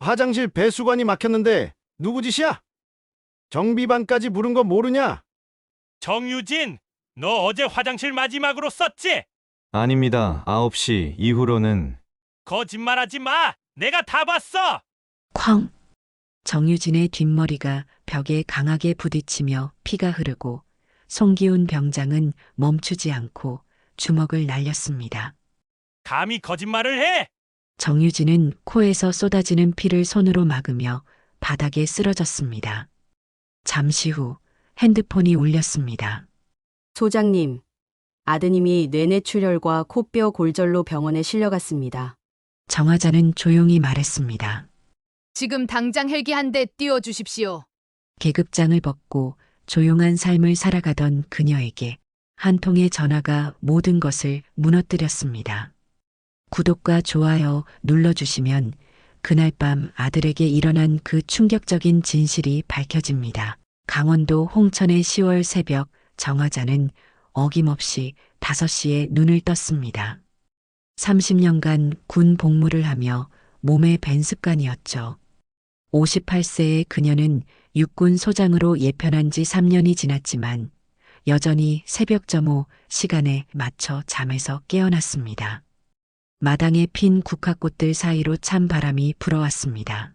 화장실 배수관이 막혔는데 누구 짓이야? 정비반까지 부른 거 모르냐? 정유진, 너 어제 화장실 마지막으로 썼지? 아닙니다. 9시 이후로는. 거짓말하지 마. 내가 다 봤어. 쾅! 정유진의 뒷머리가 벽에 강하게 부딪히며 피가 흐르고 송기훈 병장은 멈추지 않고 주먹을 날렸습니다. 감히 거짓말을 해? 정유진은 코에서 쏟아지는 피를 손으로 막으며 바닥에 쓰러졌습니다. 잠시 후 핸드폰이 울렸습니다. 소장님, 아드님이 뇌내출혈과 코뼈 골절로 병원에 실려갔습니다. 정화자는 조용히 말했습니다. 지금 당장 헬기 한 대 띄워주십시오. 계급장을 벗고 조용한 삶을 살아가던 그녀에게 한 통의 전화가 모든 것을 무너뜨렸습니다. 구독과 좋아요 눌러주시면 그날 밤 아들에게 일어난 그 충격적인 진실이 밝혀집니다. 강원도 홍천의 10월 새벽, 정화자는 어김없이 5시에 눈을 떴습니다. 30년간 군 복무를 하며 몸에 밴 습관이었죠. 58세의 그녀는 육군 소장으로 예편한 지 3년이 지났지만 여전히 새벽 점호 시간에 맞춰 잠에서 깨어났습니다. 마당에 핀 국화꽃들 사이로 찬 바람이 불어왔습니다.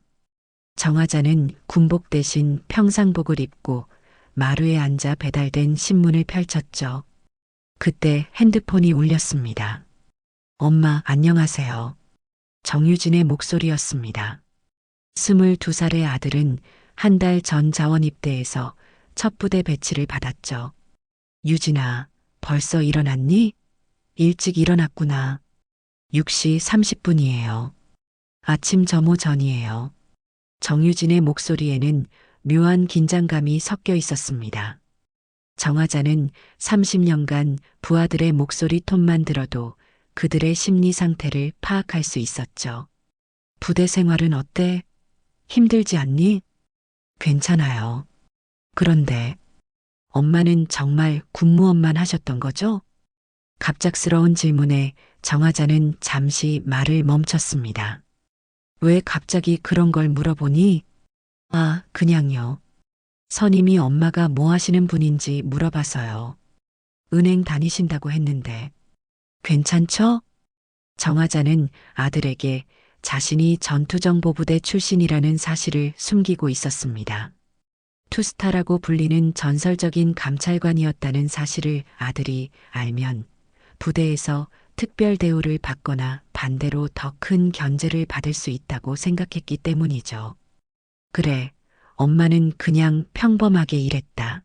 정화자는 군복 대신 평상복을 입고 마루에 앉아 배달된 신문을 펼쳤죠. 그때 핸드폰이 울렸습니다. 엄마, 안녕하세요. 정유진의 목소리였습니다. 22살의 아들은 한 달 전 자원 입대해서 첫 부대 배치를 받았죠. 유진아, 벌써 일어났니? 일찍 일어났구나. 6시 30분이에요. 아침 점호 전이에요. 정유진의 목소리에는 묘한 긴장감이 섞여 있었습니다. 정화자는 30년간 부하들의 목소리 톤만 들어도 그들의 심리 상태를 파악할 수 있었죠. 부대 생활은 어때? 힘들지 않니? 괜찮아요. 그런데 엄마는 정말 군무원만 하셨던 거죠? 갑작스러운 질문에 정화자는 잠시 말을 멈췄습니다. 왜 갑자기 그런 걸 물어보니? 아, 그냥요. 선임이 엄마가 뭐 하시는 분인지 물어봐서요. 은행 다니신다고 했는데. 괜찮죠? 정화자는 아들에게 자신이 전투정보부대 출신이라는 사실을 숨기고 있었습니다. 투스타라고 불리는 전설적인 감찰관이었다는 사실을 아들이 알면 부대에서 특별 대우를 받거나 반대로 더 큰 견제를 받을 수 있다고 생각했기 때문이죠. 그래, 엄마는 그냥 평범하게 일했다.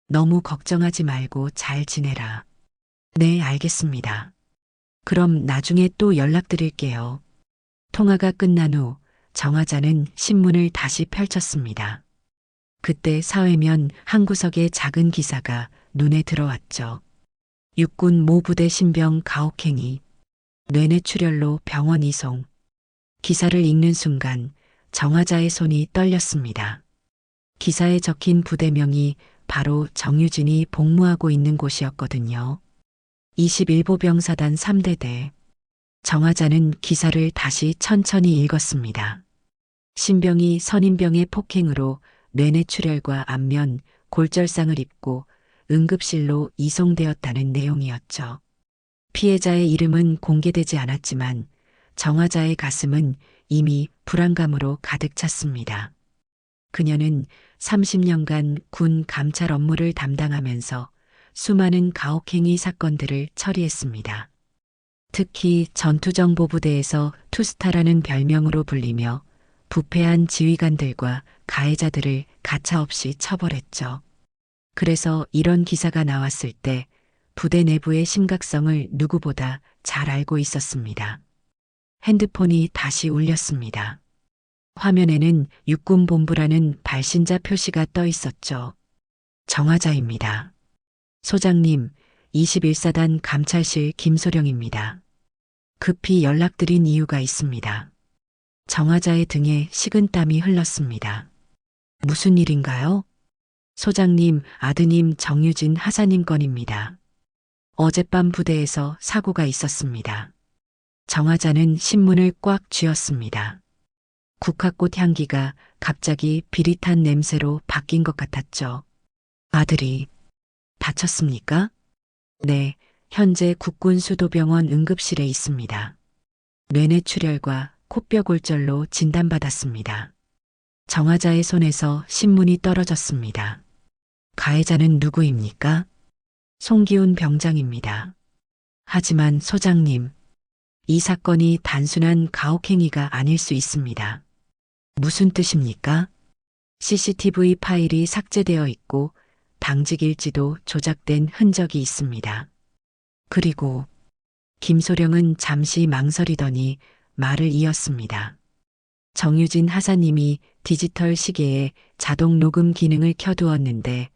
너무 걱정하지 말고 잘 지내라. 네, 알겠습니다. 그럼 나중에 또 연락드릴게요. 통화가 끝난 후 정화자는 신문을 다시 펼쳤습니다. 그때 사회면 한 구석의 작은 기사가 눈에 들어왔죠. 육군 모 부대 신병 가혹행위, 뇌내출혈로 병원 이송. 기사를 읽는 순간 정화자의 손이 떨렸습니다. 기사에 적힌 부대명이 바로 정유진이 복무하고 있는 곳이었거든요. 21보병사단 3대대. 정화자는 기사를 다시 천천히 읽었습니다. 신병이 선임병의 폭행으로 뇌내출혈과 안면, 골절상을 입고 응급실로 이송되었다는 내용이었죠. 피해자의 이름은 공개되지 않았지만 정화자의 가슴은 이미 불안감으로 가득 찼습니다. 그녀는 30년간 군 감찰 업무를 담당하면서 수많은 가혹행위 사건들을 처리했습니다. 특히 전투정보부대에서 투스타라는 별명으로 불리며 부패한 지휘관들과 가해자들을 가차없이 처벌했죠. 그래서 이런 기사가 나왔을 때 부대 내부의 심각성을 누구보다 잘 알고 있었습니다. 핸드폰이 다시 울렸습니다. 화면에는 육군본부라는 발신자 표시가 떠 있었죠. 정화자입니다. 소장님, 21사단 감찰실 김소령입니다. 급히 연락드린 이유가 있습니다. 정화자의 등에 식은땀이 흘렀습니다. 무슨 일인가요? 소장님, 아드님 정유진 하사님 건입니다. 어젯밤 부대에서 사고가 있었습니다. 정화자는 신문을 꽉 쥐었습니다. 국화꽃 향기가 갑자기 비릿한 냄새로 바뀐 것 같았죠. 아들이 다쳤습니까? 네, 현재 국군수도병원 응급실에 있습니다. 뇌내출혈과 코뼈 골절로 진단받았습니다. 정화자의 손에서 신문이 떨어졌습니다. 가해자는 누구입니까? 송기훈 병장입니다. 하지만 소장님, 이 사건이 단순한 가혹행위가 아닐 수 있습니다. 무슨 뜻입니까? CCTV 파일이 삭제되어 있고 당직 일지도 조작된 흔적이 있습니다. 그리고 김소령은 잠시 망설이더니 말을 이었습니다. 정유진 하사님이 디지털 시계에 자동 녹음 기능을 켜두었는데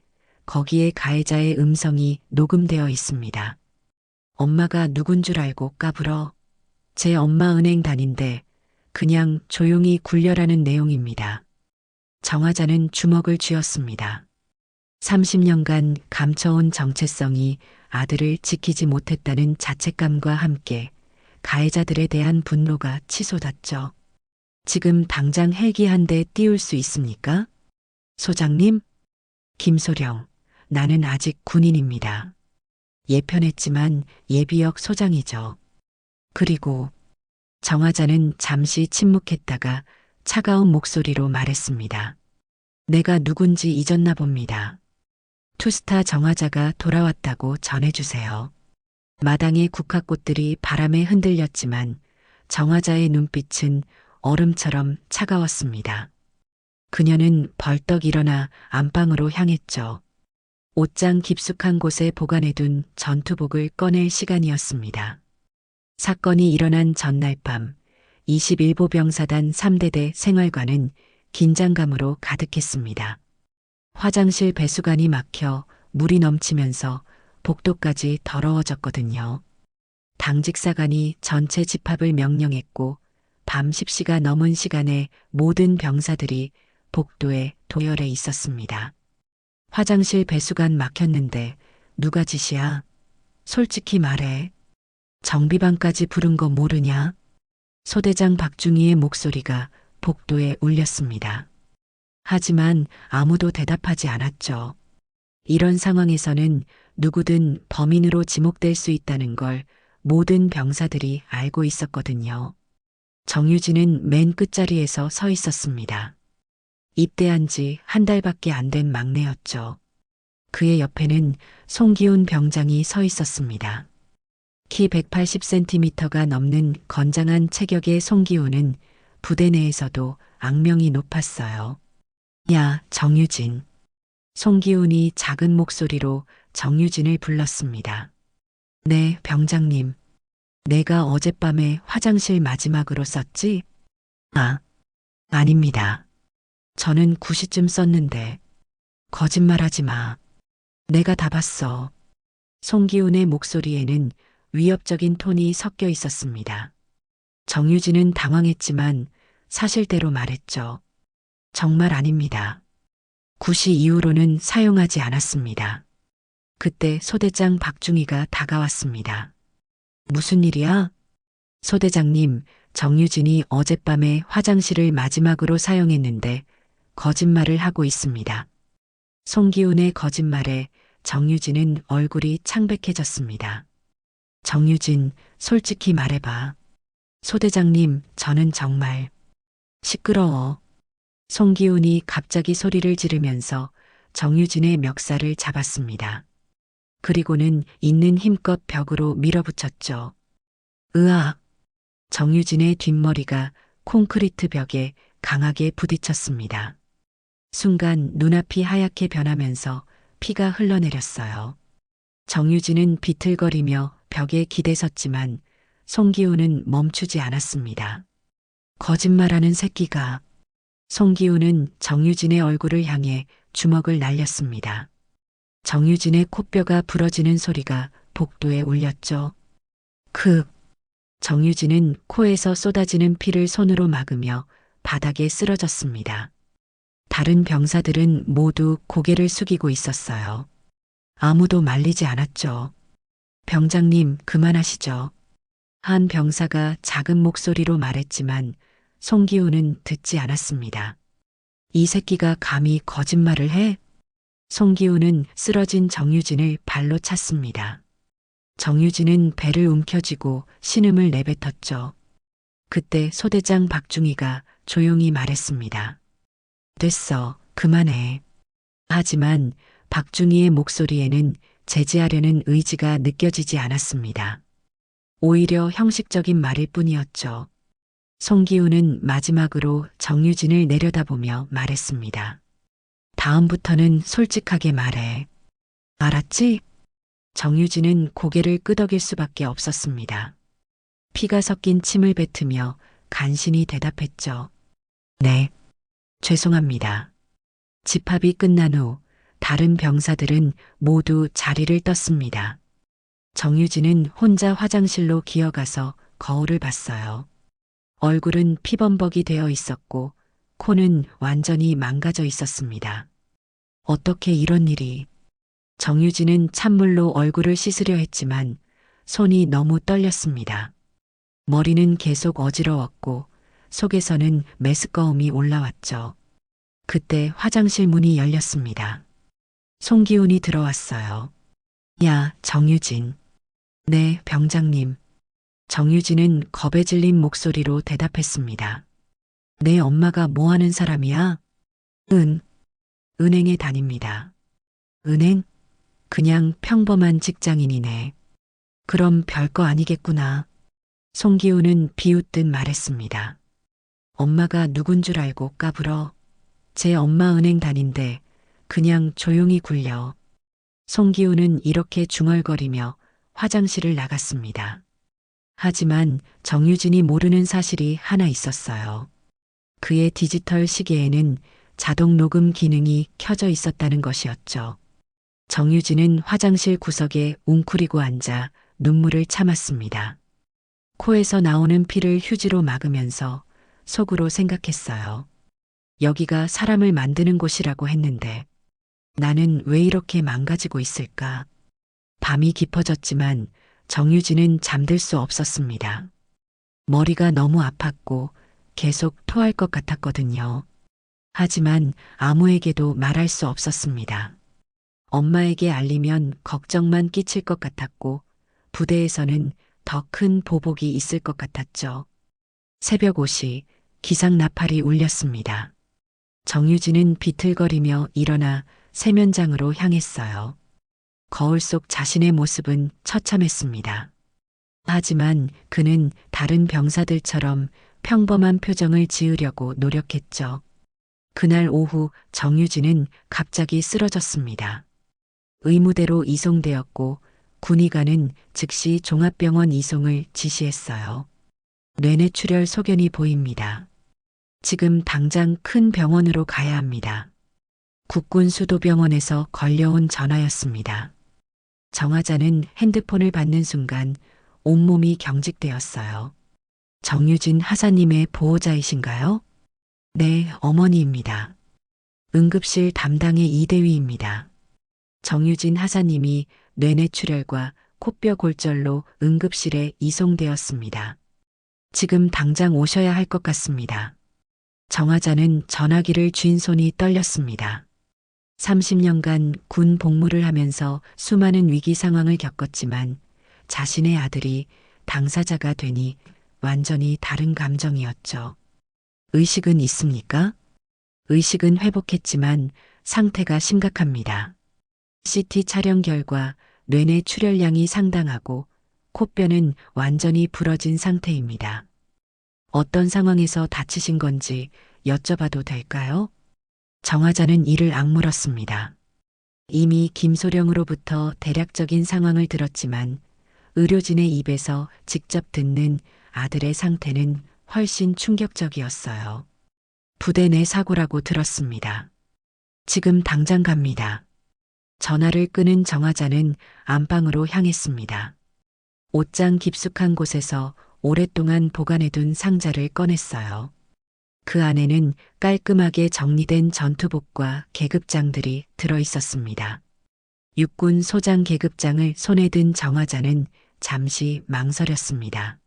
거기에 가해자의 음성이 녹음되어 있습니다. 엄마가 누군 줄 알고 까불어. 제 엄마 은행단인데 그냥 조용히 굴려라는 내용입니다. 정화자는 주먹을 쥐었습니다. 30년간 감춰온 정체성이 아들을 지키지 못했다는 자책감과 함께 가해자들에 대한 분노가 치솟았죠. 지금 당장 헬기 한 대 띄울 수 있습니까? 소장님? 김소령, 나는 아직 군인입니다. 예편했지만 예비역 소장이죠. 그리고 정화자는 잠시 침묵했다가 차가운 목소리로 말했습니다. 내가 누군지 잊었나 봅니다. 투스타 정화자가 돌아왔다고 전해주세요. 마당의 국화꽃들이 바람에 흔들렸지만 정화자의 눈빛은 얼음처럼 차가웠습니다. 그녀는 벌떡 일어나 안방으로 향했죠. 옷장 깊숙한 곳에 보관해둔 전투복을 꺼낼 시간이었습니다. 사건이 일어난 전날 밤 21보 병사단 3대대 생활관은 긴장감으로 가득했습니다. 화장실 배수관이 막혀 물이 넘치면서 복도까지 더러워졌거든요. 당직사관이 전체 집합을 명령했고 밤 10시가 넘은 시간에 모든 병사들이 복도에 도열해 있었습니다. 화장실 배수관 막혔는데 누가 짓이야? 솔직히 말해. 정비반까지 부른 거 모르냐? 소대장 박중희의 목소리가 복도에 울렸습니다. 하지만 아무도 대답하지 않았죠. 이런 상황에서는 누구든 범인으로 지목될 수 있다는 걸 모든 병사들이 알고 있었거든요. 정유진은 맨 끝자리에서 서 있었습니다. 입대한 지 한 달밖에 안 된 막내였죠. 그의 옆에는 송기훈 병장이 서 있었습니다. 키 180cm가 넘는 건장한 체격의 송기훈은 부대 내에서도 악명이 높았어요. 야, 정유진. 송기훈이 작은 목소리로 정유진을 불렀습니다. 네, 병장님. 내가 어젯밤에 화장실 마지막으로 썼지? 아닙니다. 저는 9시쯤 썼는데. 거짓말하지 마. 내가 다 봤어. 송기훈의 목소리에는 위협적인 톤이 섞여 있었습니다. 정유진은 당황했지만 사실대로 말했죠. 정말 아닙니다. 9시 이후로는 사용하지 않았습니다. 그때 소대장 박중희가 다가왔습니다. 무슨 일이야? 소대장님, 정유진이 어젯밤에 화장실을 마지막으로 사용했는데 거짓말을 하고 있습니다. 송기훈의 거짓말에 정유진은 얼굴이 창백해졌습니다. 정유진, 솔직히 말해봐. 소대장님, 저는 정말 시끄러워. 송기훈이 갑자기 소리를 지르면서 정유진의 멱살을 잡았습니다. 그리고는 있는 힘껏 벽으로 밀어붙였죠. 으악! 정유진의 뒷머리가 콘크리트 벽에 강하게 부딪혔습니다. 순간 눈앞이 하얗게 변하면서 피가 흘러내렸어요. 정유진은 비틀거리며 벽에 기대섰지만 송기훈은 멈추지 않았습니다. 거짓말하는 새끼가. 송기훈은 정유진의 얼굴을 향해 주먹을 날렸습니다. 정유진의 코뼈가 부러지는 소리가 복도에 울렸죠. 정유진은 코에서 쏟아지는 피를 손으로 막으며 바닥에 쓰러졌습니다. 다른 병사들은 모두 고개를 숙이고 있었어요. 아무도 말리지 않았죠. 병장님, 그만하시죠. 한 병사가 작은 목소리로 말했지만 송기호는 듣지 않았습니다. 이 새끼가 감히 거짓말을 해? 송기호는 쓰러진 정유진을 발로 찼습니다. 정유진은 배를 움켜쥐고 신음을 내뱉었죠. 그때 소대장 박중희가 조용히 말했습니다. 됐어, 그만해. 하지만 박중희의 목소리에는 제지하려는 의지가 느껴지지 않았습니다. 오히려 형식적인 말일 뿐이었죠. 송기우는 마지막으로 정유진을 내려다보며 말했습니다. 다음부터는 솔직하게 말해. 알았지? 정유진은 고개를 끄덕일 수밖에 없었습니다. 피가 섞인 침을 뱉으며 간신히 대답했죠. 네, 죄송합니다. 집합이 끝난 후 다른 병사들은 모두 자리를 떴습니다. 정유진은 혼자 화장실로 기어가서 거울을 봤어요. 얼굴은 피범벅이 되어 있었고 코는 완전히 망가져 있었습니다. 어떻게 이런 일이? 정유진은 찬물로 얼굴을 씻으려 했지만 손이 너무 떨렸습니다. 머리는 계속 어지러웠고 속에서는 메스꺼움이 올라왔죠. 그때 화장실 문이 열렸습니다. 송기훈이 들어왔어요. 야, 정유진. 네, 병장님. 정유진은 겁에 질린 목소리로 대답했습니다. 내 엄마가 뭐 하는 사람이야? 은행에 다닙니다. 은행? 그냥 평범한 직장인이네. 그럼 별거 아니겠구나. 송기훈은 비웃듯 말했습니다. 엄마가 누군 줄 알고 까불어. 제 엄마 은행 다닌데 그냥 조용히 굴려. 송기훈은 이렇게 중얼거리며 화장실을 나갔습니다. 하지만 정유진이 모르는 사실이 하나 있었어요. 그의 디지털 시계에는 자동 녹음 기능이 켜져 있었다는 것이었죠. 정유진은 화장실 구석에 웅크리고 앉아 눈물을 참았습니다. 코에서 나오는 피를 휴지로 막으면서 속으로 생각했어요. 여기가 사람을 만드는 곳이라고 했는데 나는 왜 이렇게 망가지고 있을까? 밤이 깊어졌지만 정유진은 잠들 수 없었습니다. 머리가 너무 아팠고 계속 토할 것 같았거든요. 하지만 아무에게도 말할 수 없었습니다. 엄마에게 알리면 걱정만 끼칠 것 같았고 부대에서는 더 큰 보복이 있을 것 같았죠. 새벽 5시 기상나팔이 울렸습니다. 정유진은 비틀거리며 일어나 세면장으로 향했어요. 거울 속 자신의 모습은 처참했습니다. 하지만 그는 다른 병사들처럼 평범한 표정을 지으려고 노력했죠. 그날 오후 정유진은 갑자기 쓰러졌습니다. 의무대로 이송되었고 군의관은 즉시 종합병원 이송을 지시했어요. 뇌내출혈 소견이 보입니다. 지금 당장 큰 병원으로 가야 합니다. 국군수도병원에서 걸려온 전화였습니다. 정하자는 핸드폰을 받는 순간 온몸이 경직되었어요. 정유진 하사님의 보호자이신가요? 네, 어머니입니다. 응급실 담당의 이대위입니다. 정유진 하사님이 뇌내출혈과 코뼈 골절로 응급실에 이송되었습니다. 지금 당장 오셔야 할 것 같습니다. 정하자는 전화기를 쥔 손이 떨렸습니다. 30년간 군 복무를 하면서 수많은 위기 상황을 겪었지만 자신의 아들이 당사자가 되니 완전히 다른 감정이었죠. 의식은 있습니까? 의식은 회복했지만 상태가 심각합니다. CT 촬영 결과 뇌내 출혈량이 상당하고 코뼈는 완전히 부러진 상태입니다. 어떤 상황에서 다치신 건지 여쭤봐도 될까요? 정하자는 이를 악물었습니다. 이미 김소령으로부터 대략적인 상황을 들었지만 의료진의 입에서 직접 듣는 아들의 상태는 훨씬 충격적이었어요. 부대 내 사고라고 들었습니다. 지금 당장 갑니다. 전화를 끄는 정하자는 안방으로 향했습니다. 옷장 깊숙한 곳에서 오랫동안 보관해둔 상자를 꺼냈어요. 그 안에는 깔끔하게 정리된 전투복과 계급장들이 들어 있었습니다. 육군 소장 계급장을 손에 든 정하자는 잠시 망설였습니다.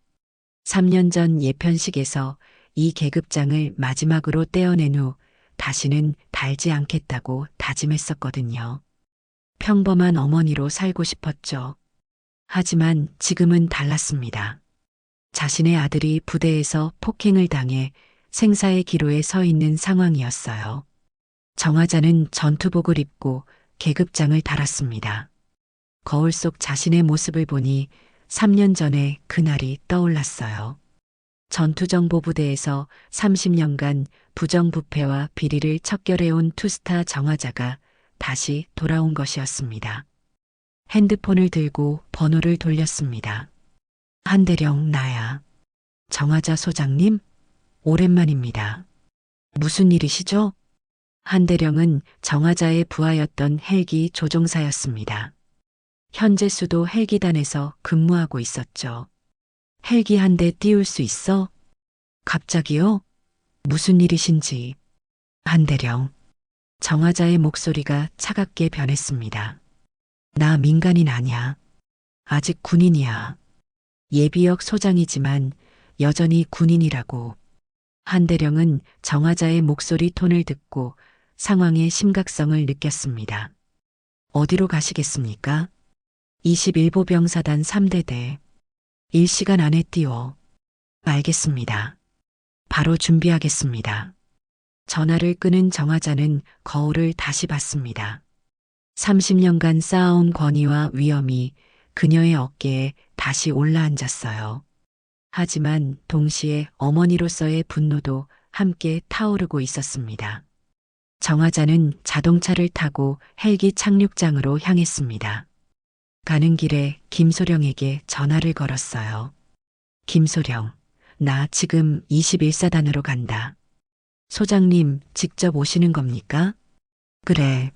3년 전 예편식에서 이 계급장을 마지막으로 떼어낸 후 다시는 달지 않겠다고 다짐했었거든요. 평범한 어머니로 살고 싶었죠. 하지만 지금은 달랐습니다. 자신의 아들이 부대에서 폭행을 당해 생사의 기로에 서 있는 상황이었어요. 정화자는 전투복을 입고 계급장을 달았습니다. 거울 속 자신의 모습을 보니 3년 전에 그날이 떠올랐어요. 전투정보부대에서 30년간 부정부패와 비리를 척결해온 투스타 정화자가 다시 돌아온 것이었습니다. 핸드폰을 들고 번호를 돌렸습니다. 한대령 나야. 정화자 소장님? 오랜만입니다. 무슨 일이시죠? 한대령은 정화자의 부하였던 헬기 조종사였습니다. 현재 수도 헬기단에서 근무하고 있었죠. 헬기 한 대 띄울 수 있어? 갑자기요? 무슨 일이신지. 한대령. 정화자의 목소리가 차갑게 변했습니다. 나 민간인 아니야. 아직 군인이야. 예비역 소장이지만 여전히 군인이라고. 한대령은 정화자의 목소리 톤을 듣고 상황의 심각성을 느꼈습니다. 어디로 가시겠습니까? 21보병사단 3대대. 1시간 안에 띄워. 알겠습니다. 바로 준비하겠습니다. 전화를 끊은 정화자는 거울을 다시 봤습니다. 30년간 쌓아온 권위와 위엄이 그녀의 어깨에 다시 올라앉았어요. 하지만 동시에 어머니로서의 분노도 함께 타오르고 있었습니다. 정화자는 자동차를 타고 헬기 착륙장으로 향했습니다. 가는 길에 김소령에게 전화를 걸었어요. 김소령, 나 지금 21사단으로 간다. 소장님 직접 오시는 겁니까? 그래.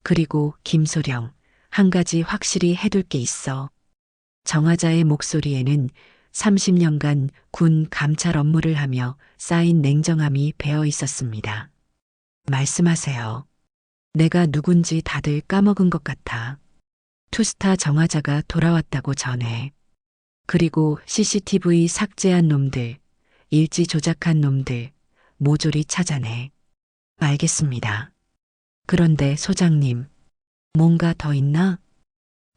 그리고 김소령, 한 가지 확실히 해둘 게 있어. 정화자의 목소리에는 30년간 군 감찰 업무를 하며 쌓인 냉정함이 배어 있었습니다. 말씀하세요. 내가 누군지 다들 까먹은 것 같아. 투스타 정화자가 돌아왔다고 전해. 그리고 CCTV 삭제한 놈들, 일지 조작한 놈들, 모조리 찾아내. 알겠습니다. 그런데 소장님, 뭔가 더 있나?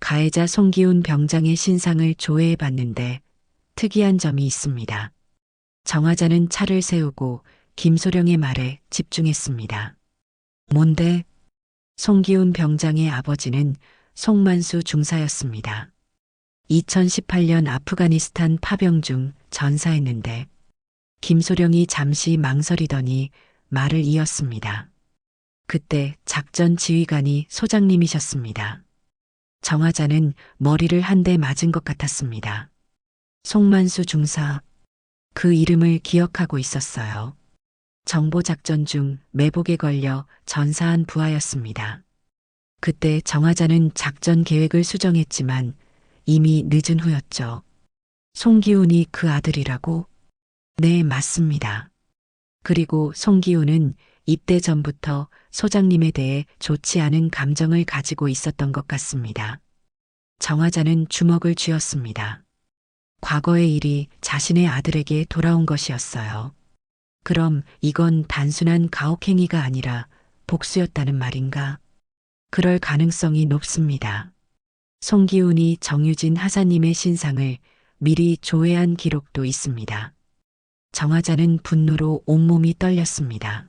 가해자 송기훈 병장의 신상을 조회해 봤는데 특이한 점이 있습니다. 정화자는 차를 세우고 김소령의 말에 집중했습니다. 뭔데? 송기훈 병장의 아버지는 송만수 중사였습니다. 2018년 아프가니스탄 파병 중 전사했는데 김소령이 잠시 망설이더니 말을 이었습니다. 그때 작전 지휘관이 소장님이셨습니다. 정화자는 머리를 한 대 맞은 것 같았습니다. 송만수 중사, 그 이름을 기억하고 있었어요. 정보작전 중 매복에 걸려 전사한 부하였습니다. 그때 정화자는 작전 계획을 수정했지만 이미 늦은 후였죠. 송기훈이 그 아들이라고? 네, 맞습니다. 그리고 송기훈은 입대 전부터 소장님에 대해 좋지 않은 감정을 가지고 있었던 것 같습니다. 정화자는 주먹을 쥐었습니다. 과거의 일이 자신의 아들에게 돌아온 것이었어요. 그럼 이건 단순한 가혹행위가 아니라 복수였다는 말인가? 그럴 가능성이 높습니다. 송기훈이 정유진 하사님의 신상을 미리 조회한 기록도 있습니다. 정화자는 분노로 온몸이 떨렸습니다.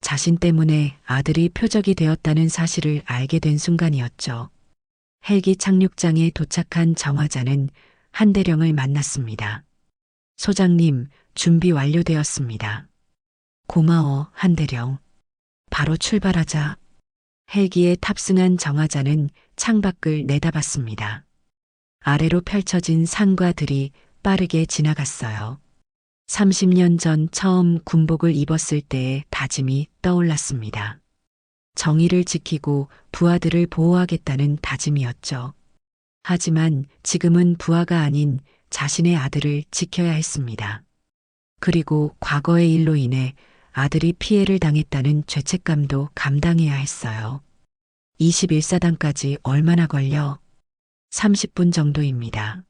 자신 때문에 아들이 표적이 되었다는 사실을 알게 된 순간이었죠. 헬기 착륙장에 도착한 정화자는 한대령을 만났습니다. 소장님, 준비 완료되었습니다. 고마워, 한대령. 바로 출발하자. 헬기에 탑승한 정화자는 창밖을 내다봤습니다. 아래로 펼쳐진 산과 들이 빠르게 지나갔어요. 30년 전 처음 군복을 입었을 때의 다짐이 떠올랐습니다. 정의를 지키고 부하들을 보호하겠다는 다짐이었죠. 하지만 지금은 부하가 아닌 자신의 아들을 지켜야 했습니다. 그리고 과거의 일로 인해 아들이 피해를 당했다는 죄책감도 감당해야 했어요. 21사단까지 얼마나 걸려? 30분 정도입니다.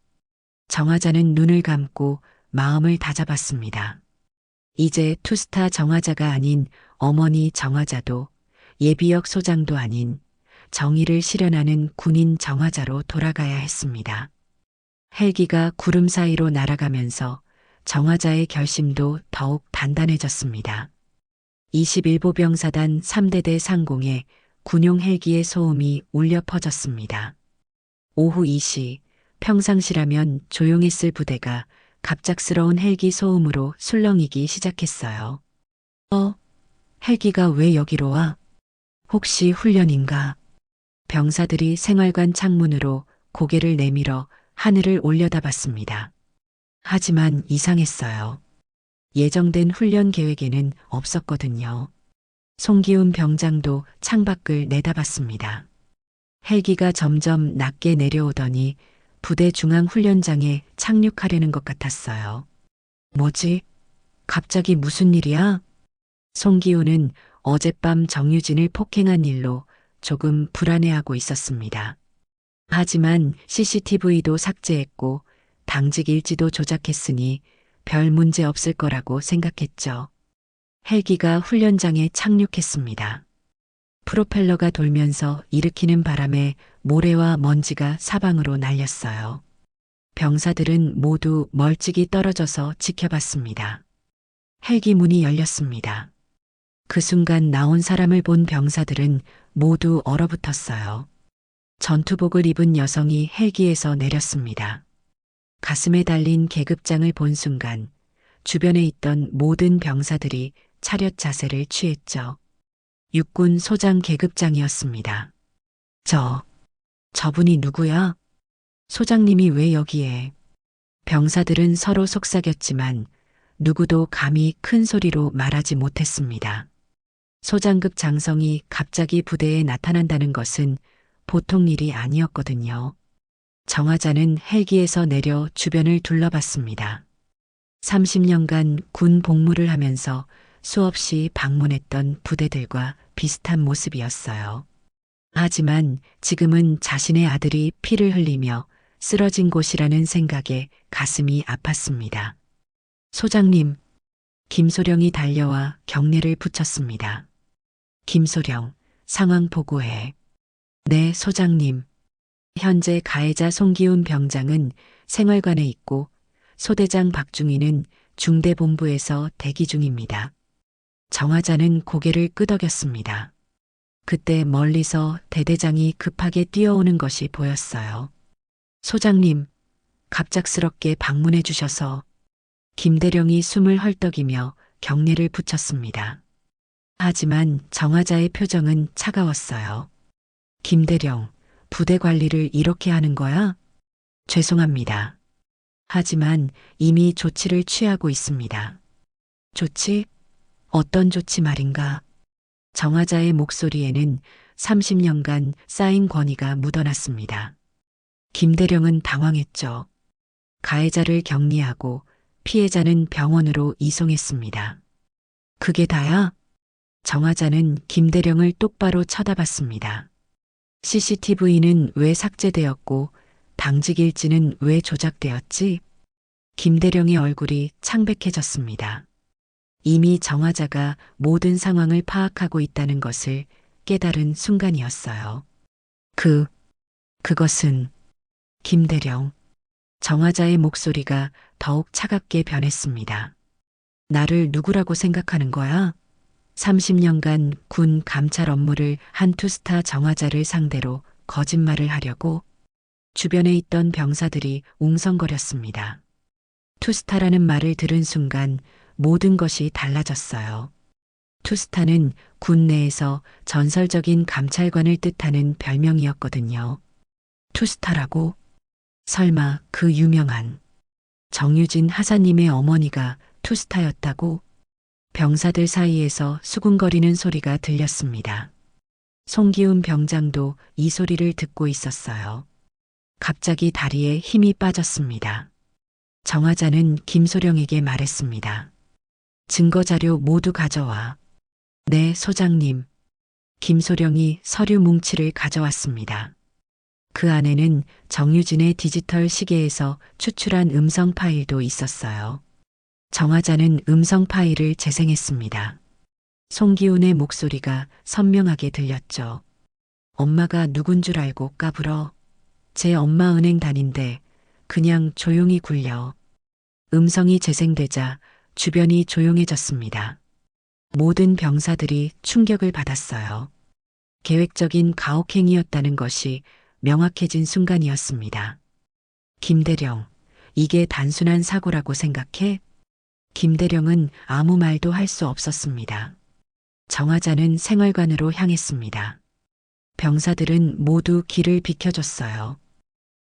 정화자는 눈을 감고 마음을 다잡았습니다. 이제 투스타 정화자가 아닌 어머니 정화자도 예비역 소장도 아닌 정의를 실현하는 군인 정화자로 돌아가야 했습니다. 헬기가 구름 사이로 날아가면서 정화자의 결심도 더욱 단단해졌습니다. 21보병사단 3대대 상공에 군용 헬기의 소음이 울려 퍼졌습니다. 오후 2시, 평상시라면 조용했을 부대가 갑작스러운 헬기 소음으로 술렁이기 시작했어요. 헬기가 왜 여기로 와? 혹시 훈련인가? 병사들이 생활관 창문으로 고개를 내밀어 하늘을 올려다봤습니다. 하지만 이상했어요. 예정된 훈련 계획에는 없었거든요. 송기훈 병장도 창밖을 내다봤습니다. 헬기가 점점 낮게 내려오더니 부대 중앙 훈련장에 착륙하려는 것 같았어요. 뭐지? 갑자기 무슨 일이야? 송기훈은 어젯밤 정유진을 폭행한 일로 조금 불안해하고 있었습니다. 하지만 CCTV도 삭제했고 당직 일지도 조작했으니 별 문제 없을 거라고 생각했죠. 헬기가 훈련장에 착륙했습니다. 프로펠러가 돌면서 일으키는 바람에 모래와 먼지가 사방으로 날렸어요. 병사들은 모두 멀찍이 떨어져서 지켜봤습니다. 헬기 문이 열렸습니다. 그 순간 나온 사람을 본 병사들은 모두 얼어붙었어요. 전투복을 입은 여성이 헬기에서 내렸습니다. 가슴에 달린 계급장을 본 순간 주변에 있던 모든 병사들이 차렷 자세를 취했죠. 육군 소장 계급장이었습니다. 저분이 누구야? 소장님이 왜 여기에? 병사들은 서로 속삭였지만 누구도 감히 큰 소리로 말하지 못했습니다. 소장급 장성이 갑자기 부대에 나타난다는 것은 보통 일이 아니었거든요. 정화자는 헬기에서 내려 주변을 둘러봤습니다. 30년간 군 복무를 하면서 수없이 방문했던 부대들과 비슷한 모습이었어요. 하지만 지금은 자신의 아들이 피를 흘리며 쓰러진 곳이라는 생각에 가슴이 아팠습니다. 소장님, 김소령이 달려와 경례를 붙였습니다. 김소령, 상황 보고해. 네, 소장님. 현재 가해자 송기훈 병장은 생활관에 있고 소대장 박중희는 중대본부에서 대기 중입니다. 정화자는 고개를 끄덕였습니다. 그때 멀리서 대대장이 급하게 뛰어오는 것이 보였어요. 소장님, 갑작스럽게 방문해 주셔서. 김대령이 숨을 헐떡이며 경례를 붙였습니다. 하지만 정화자의 표정은 차가웠어요. 김대령, 부대 관리를 이렇게 하는 거야? 죄송합니다. 하지만 이미 조치를 취하고 있습니다. 조치? 어떤 조치 말인가? 정화자의 목소리에는 30년간 쌓인 권위가 묻어났습니다. 김대령은 당황했죠. 가해자를 격리하고 피해자는 병원으로 이송했습니다. 그게 다야? 정화자는 김대령을 똑바로 쳐다봤습니다. CCTV는 왜 삭제되었고 당직 일지는 왜 조작되었지? 김대령의 얼굴이 창백해졌습니다. 이미 정화자가 모든 상황을 파악하고 있다는 것을 깨달은 순간이었어요. 그것은 김대령. 정화자의 목소리가 더욱 차갑게 변했습니다. 나를 누구라고 생각하는 거야? 30년간 군 감찰 업무를 한 투스타 정화자를 상대로 거짓말을 하려고? 주변에 있던 병사들이 웅성거렸습니다. 투스타라는 말을 들은 순간 모든 것이 달라졌어요. 투스타는 군 내에서 전설적인 감찰관을 뜻하는 별명이었거든요. 투스타라고? 설마 그 유명한 정유진 하사님의 어머니가 투스타였다고? 병사들 사이에서 수군거리는 소리가 들렸습니다. 송기훈 병장도 이 소리를 듣고 있었어요. 갑자기 다리에 힘이 빠졌습니다. 정화자는 김소령에게 말했습니다. 증거자료 모두 가져와. 네, 소장님. 김소령이 서류 뭉치를 가져왔습니다. 그 안에는 정유진의 디지털 시계에서 추출한 음성 파일도 있었어요. 정화자는 음성 파일을 재생했습니다. 송기훈의 목소리가 선명하게 들렸죠. 엄마가 누군 줄 알고 까불어. 제 엄마 은행 다닌데 그냥 조용히 굴려. 음성이 재생되자 주변이 조용해졌습니다. 모든 병사들이 충격을 받았어요. 계획적인 가혹행위였다는 것이 명확해진 순간이었습니다. 김대령, 이게 단순한 사고라고 생각해? 김대령은 아무 말도 할 수 없었습니다. 정화자는 생활관으로 향했습니다. 병사들은 모두 길을 비켜줬어요.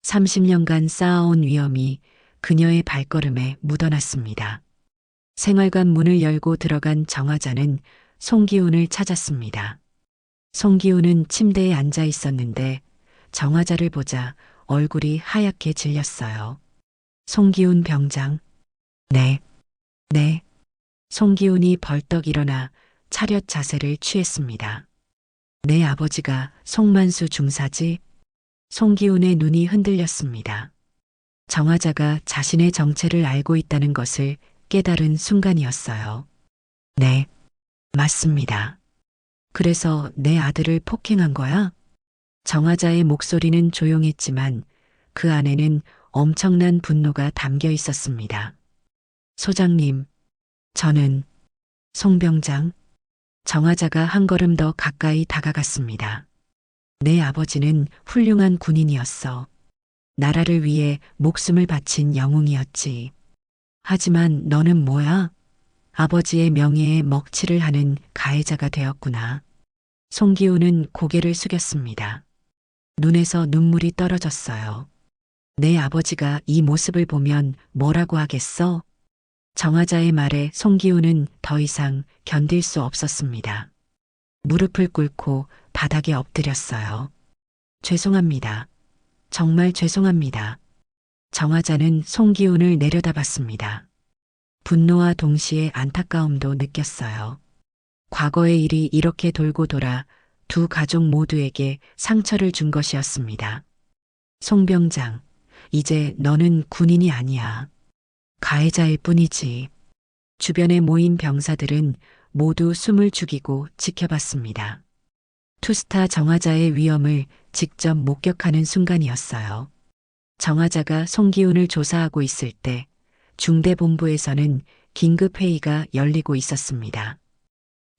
30년간 쌓아온 위험이 그녀의 발걸음에 묻어났습니다. 생활관 문을 열고 들어간 정화자는 송기훈을 찾았습니다. 송기훈은 침대에 앉아 있었는데 정화자를 보자 얼굴이 하얗게 질렸어요. 송기훈 병장. 네. 송기훈이 벌떡 일어나 차렷 자세를 취했습니다. 내 아버지가 송만수 중사지? 송기훈의 눈이 흔들렸습니다. 정화자가 자신의 정체를 알고 있다는 것을 깨달은 순간이었어요. 네, 맞습니다. 그래서 내 아들을 폭행한 거야? 정화자의 목소리는 조용했지만 그 안에는 엄청난 분노가 담겨 있었습니다. 소장님, 저는 송병장. 정화자가 한 걸음 더 가까이 다가갔습니다. 내 아버지는 훌륭한 군인이었어. 나라를 위해 목숨을 바친 영웅이었지. 하지만 너는 뭐야? 아버지의 명예에 먹칠을 하는 가해자가 되었구나. 송기훈은 고개를 숙였습니다. 눈에서 눈물이 떨어졌어요. 내 아버지가 이 모습을 보면 뭐라고 하겠어? 정화자의 말에 송기훈은 더 이상 견딜 수 없었습니다. 무릎을 꿇고 바닥에 엎드렸어요. 죄송합니다. 정말 죄송합니다. 정화자는 송기훈을 내려다봤습니다. 분노와 동시에 안타까움도 느꼈어요. 과거의 일이 이렇게 돌고 돌아 두 가족 모두에게 상처를 준 것이었습니다. 송병장, 이제 너는 군인이 아니야. 가해자일 뿐이지. 주변에 모인 병사들은 모두 숨을 죽이고 지켜봤습니다. 투스타 정화자의 위험을 직접 목격하는 순간이었어요. 정화자가 송기훈을 조사하고 있을 때 중대본부에서는 긴급회의가 열리고 있었습니다.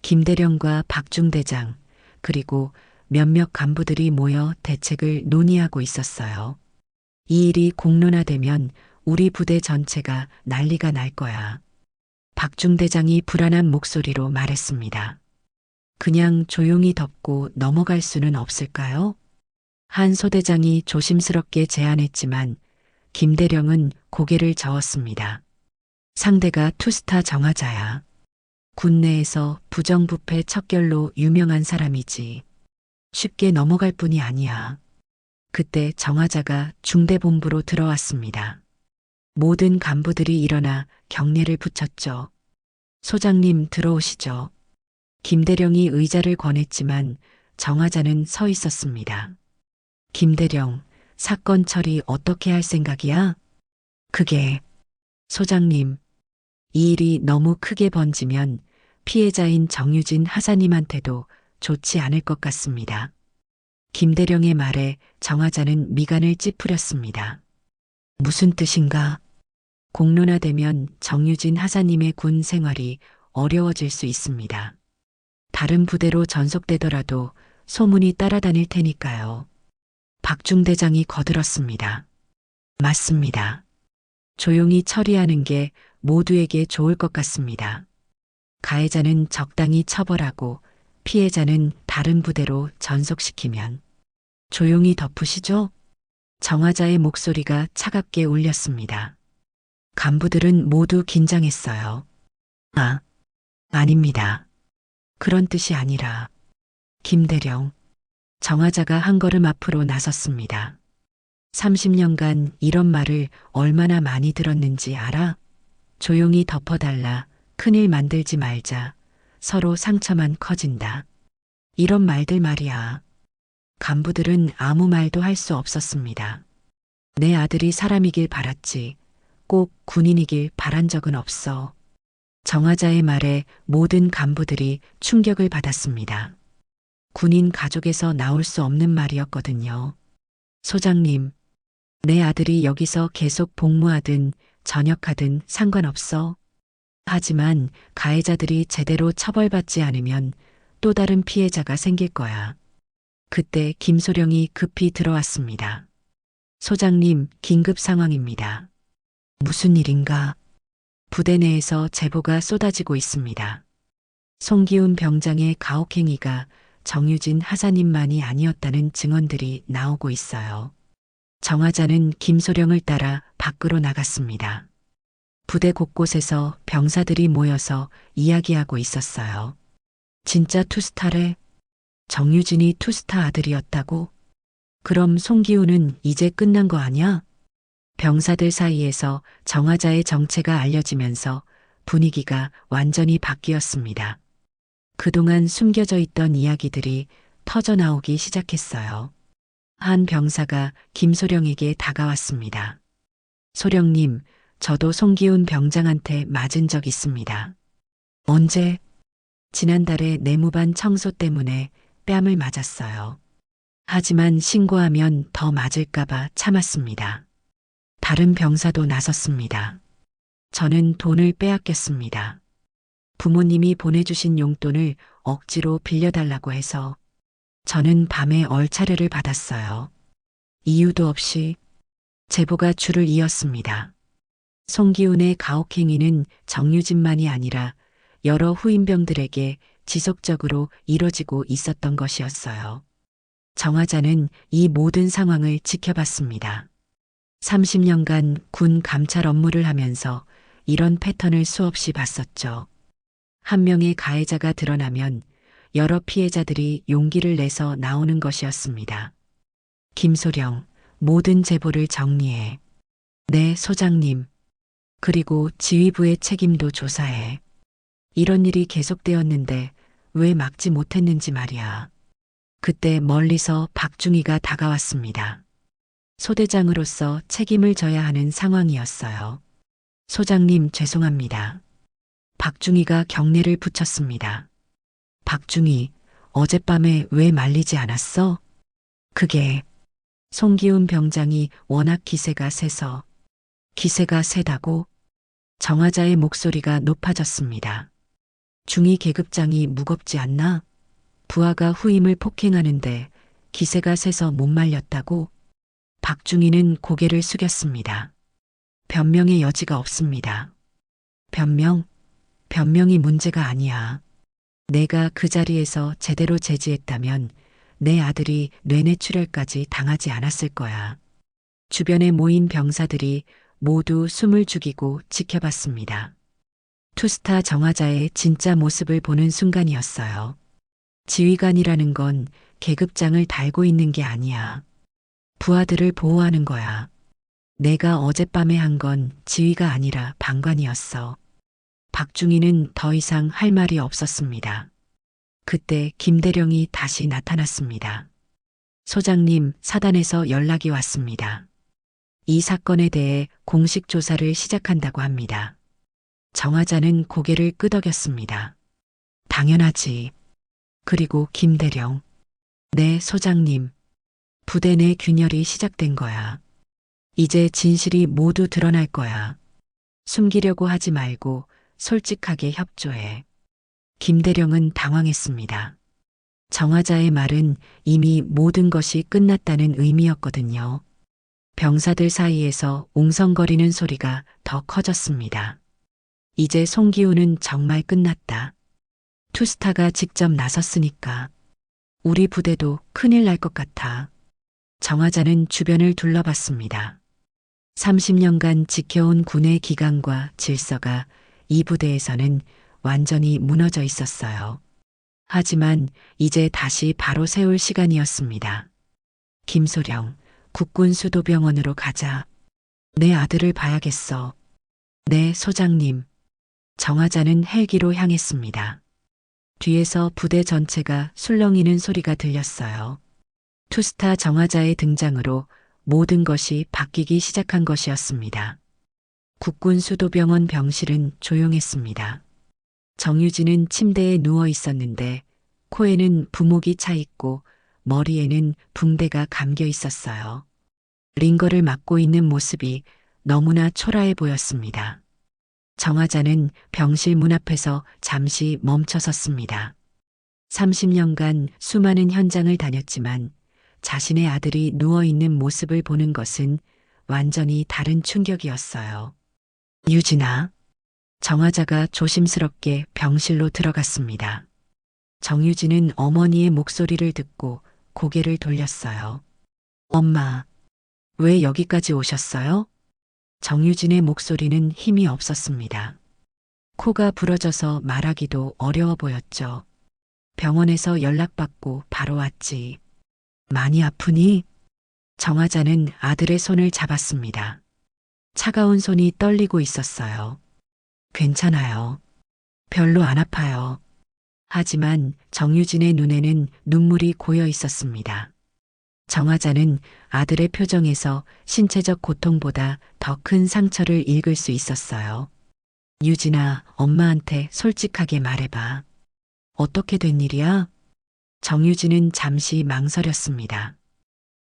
김대령과 박중대장 그리고 몇몇 간부들이 모여 대책을 논의하고 있었어요. 이 일이 공론화되면 우리 부대 전체가 난리가 날 거야. 박중대장이 불안한 목소리로 말했습니다. 그냥 조용히 덮고 넘어갈 수는 없을까요? 한 소대장이 조심스럽게 제안했지만 김대령은 고개를 저었습니다. 상대가 투스타 정화자야. 군내에서 부정부패 척결로 유명한 사람이지. 쉽게 넘어갈 뿐이 아니야. 그때 정화자가 중대본부로 들어왔습니다. 모든 간부들이 일어나 경례를 붙였죠. 소장님 들어오시죠. 김대령이 의자를 권했지만 정화자는 서 있었습니다. 김대령, 사건 처리 어떻게 할 생각이야? 그게, 소장님, 이 일이 너무 크게 번지면 피해자인 정유진 하사님한테도 좋지 않을 것 같습니다. 김대령의 말에 정화자는 미간을 찌푸렸습니다. 무슨 뜻인가? 공론화되면 정유진 하사님의 군 생활이 어려워질 수 있습니다. 다른 부대로 전속되더라도 소문이 따라다닐 테니까요. 박중대장이 거들었습니다. 맞습니다. 조용히 처리하는 게 모두에게 좋을 것 같습니다. 가해자는 적당히 처벌하고 피해자는 다른 부대로 전속시키면 조용히 덮으시죠? 정화자의 목소리가 차갑게 울렸습니다. 간부들은 모두 긴장했어요. 아닙니다. 그런 뜻이 아니라. 김대령, 정화자가 한 걸음 앞으로 나섰습니다. 30년간 이런 말을 얼마나 많이 들었는지 알아? 조용히 덮어달라. 큰일 만들지 말자. 서로 상처만 커진다. 이런 말들 말이야. 간부들은 아무 말도 할 수 없었습니다. 내 아들이 사람이길 바랐지. 꼭 군인이길 바란 적은 없어. 정하자의 말에 모든 간부들이 충격을 받았습니다. 군인 가족에서 나올 수 없는 말이었거든요. 소장님, 내 아들이 여기서 계속 복무하든 전역하든 상관없어. 하지만 가해자들이 제대로 처벌받지 않으면 또 다른 피해자가 생길 거야. 그때 김소령이 급히 들어왔습니다. 소장님, 긴급 상황입니다. 무슨 일인가? 부대 내에서 제보가 쏟아지고 있습니다. 송기훈 병장의 가혹행위가 정유진 하사님만이 아니었다는 증언들이 나오고 있어요. 정하자는 김소령을 따라 밖으로 나갔습니다. 부대 곳곳에서 병사들이 모여서 이야기하고 있었어요. 진짜 투스타래? 정유진이 투스타 아들이었다고? 그럼 송기훈은 이제 끝난 거 아냐? 병사들 사이에서 정하자의 정체가 알려지면서 분위기가 완전히 바뀌었습니다. 그동안 숨겨져 있던 이야기들이 터져나오기 시작했어요. 한 병사가 김소령에게 다가왔습니다. 소령님, 저도 송기훈 병장한테 맞은 적 있습니다. 언제? 지난달에 내무반 청소 때문에 뺨을 맞았어요. 하지만 신고하면 더 맞을까봐 참았습니다. 다른 병사도 나섰습니다. 저는 돈을 빼앗겼습니다. 부모님이 보내주신 용돈을 억지로 빌려달라고 해서 저는 밤에 얼차려를 받았어요. 이유도 없이 제보가 줄을 이었습니다. 송기훈의 가혹행위는 정유진만이 아니라 여러 후임병들에게 지속적으로 이뤄지고 있었던 것이었어요. 정하자는 이 모든 상황을 지켜봤습니다. 30년간 군 감찰 업무를 하면서 이런 패턴을 수없이 봤었죠. 한 명의 가해자가 드러나면 여러 피해자들이 용기를 내서 나오는 것이었습니다. 김소령, 모든 제보를 정리해. 네, 소장님. 그리고 지휘부의 책임도 조사해. 이런 일이 계속되었는데 왜 막지 못했는지 말이야. 그때 멀리서 박중희가 다가왔습니다. 소대장으로서 책임을 져야 하는 상황이었어요. 소장님, 죄송합니다. 박중희가 경례를 붙였습니다. 박중희, 어젯밤에 왜 말리지 않았어? 그게 송기훈 병장이 워낙 기세가 세서. 기세가 세다고? 정하자의 목소리가 높아졌습니다. 중위 계급장이 무겁지 않나? 부하가 후임을 폭행하는데 기세가 세서 못 말렸다고? 박중희는 고개를 숙였습니다. 변명의 여지가 없습니다. 변명이 문제가 아니야. 내가 그 자리에서 제대로 제지했다면 내 아들이 뇌내출혈까지 당하지 않았을 거야. 주변에 모인 병사들이 모두 숨을 죽이고 지켜봤습니다. 투스타 정하자의 진짜 모습을 보는 순간이었어요. 지휘관이라는 건 계급장을 달고 있는 게 아니야. 부하들을 보호하는 거야. 내가 어젯밤에 한 건 지휘가 아니라 방관이었어. 박중희는 더 이상 할 말이 없었습니다. 그때 김대령이 다시 나타났습니다. 소장님, 사단에서 연락이 왔습니다. 이 사건에 대해 공식 조사를 시작한다고 합니다. 정하자는 고개를 끄덕였습니다. 당연하지. 그리고 김대령. 네, 소장님. 부대 내 균열이 시작된 거야. 이제 진실이 모두 드러날 거야. 숨기려고 하지 말고 솔직하게 협조해. 김대령은 당황했습니다. 정하자의 말은 이미 모든 것이 끝났다는 의미였거든요. 병사들 사이에서 웅성거리는 소리가 더 커졌습니다. 이제 송기훈은 정말 끝났다. 투스타가 직접 나섰으니까 우리 부대도 큰일 날 것 같아. 정하자는 주변을 둘러봤습니다. 30년간 지켜온 군의 기강과 질서가 이 부대에서는 완전히 무너져 있었어요. 하지만 이제 다시 바로 세울 시간이었습니다. 김소령, 국군수도병원으로 가자. 내 아들을 봐야겠어. 네, 소장님. 정하자는 헬기로 향했습니다. 뒤에서 부대 전체가 술렁이는 소리가 들렸어요. 투스타 정하자의 등장으로 모든 것이 바뀌기 시작한 것이었습니다. 국군수도병원 병실은 조용했습니다. 정유진은 침대에 누워 있었는데 코에는 부목이 차 있고 머리에는 붕대가 감겨 있었어요. 링거를 맞고 있는 모습이 너무나 초라해 보였습니다. 정화자는 병실 문 앞에서 잠시 멈춰 섰습니다. 30년간 수많은 현장을 다녔지만 자신의 아들이 누워 있는 모습을 보는 것은 완전히 다른 충격이었어요. 유진아. 정화자가 조심스럽게 병실로 들어갔습니다. 정유진은 어머니의 목소리를 듣고 고개를 돌렸어요. 엄마, 왜 여기까지 오셨어요? 정유진의 목소리는 힘이 없었습니다. 코가 부러져서 말하기도 어려워 보였죠. 병원에서 연락받고 바로 왔지. 많이 아프니? 정화자는 아들의 손을 잡았습니다. 차가운 손이 떨리고 있었어요. 괜찮아요. 별로 안 아파요. 하지만 정유진의 눈에는 눈물이 고여 있었습니다. 정화자는 아들의 표정에서 신체적 고통보다 더 큰 상처를 읽을 수 있었어요. 유진아, 엄마한테 솔직하게 말해봐. 어떻게 된 일이야? 정유진은 잠시 망설였습니다.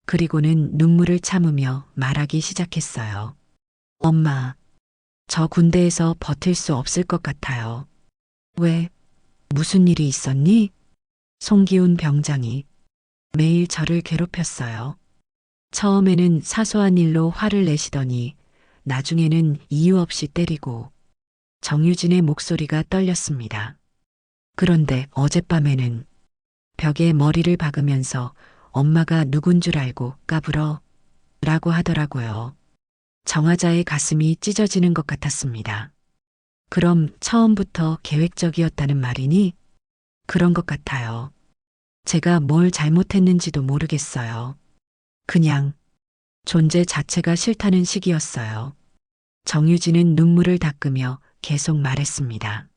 그리고는 눈물을 참으며 말하기 시작했어요. 엄마, 저 군대에서 버틸 수 없을 것 같아요. 왜? 무슨 일이 있었니? 송기훈 병장이 매일 저를 괴롭혔어요. 처음에는 사소한 일로 화를 내시더니 나중에는 이유 없이 때리고. 정유진의 목소리가 떨렸습니다. 그런데 어젯밤에는 벽에 머리를 박으면서 엄마가 누군 줄 알고 까불어 라고 하더라고요. 정화자의 가슴이 찢어지는 것 같았습니다. 그럼 처음부터 계획적이었다는 말이니? 그런 것 같아요. 제가 뭘 잘못했는지도 모르겠어요. 그냥 존재 자체가 싫다는 식이었어요. 정유진은 눈물을 닦으며 계속 말했습니다.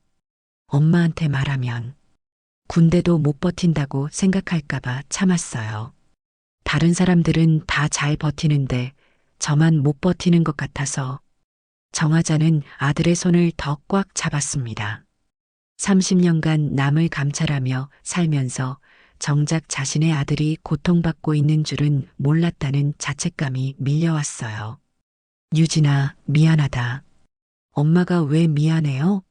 엄마한테 말하면 군대도 못 버틴다고 생각할까봐 참았어요. 다른 사람들은 다 잘 버티는데 저만 못 버티는 것 같아서. 정화자는 아들의 손을 더 꽉 잡았습니다. 30년간 남을 감찰하며 살면서 정작 자신의 아들이 고통받고 있는 줄은 몰랐다는 자책감이 밀려왔어요. 유진아, 미안하다. 엄마가 왜 미안해요?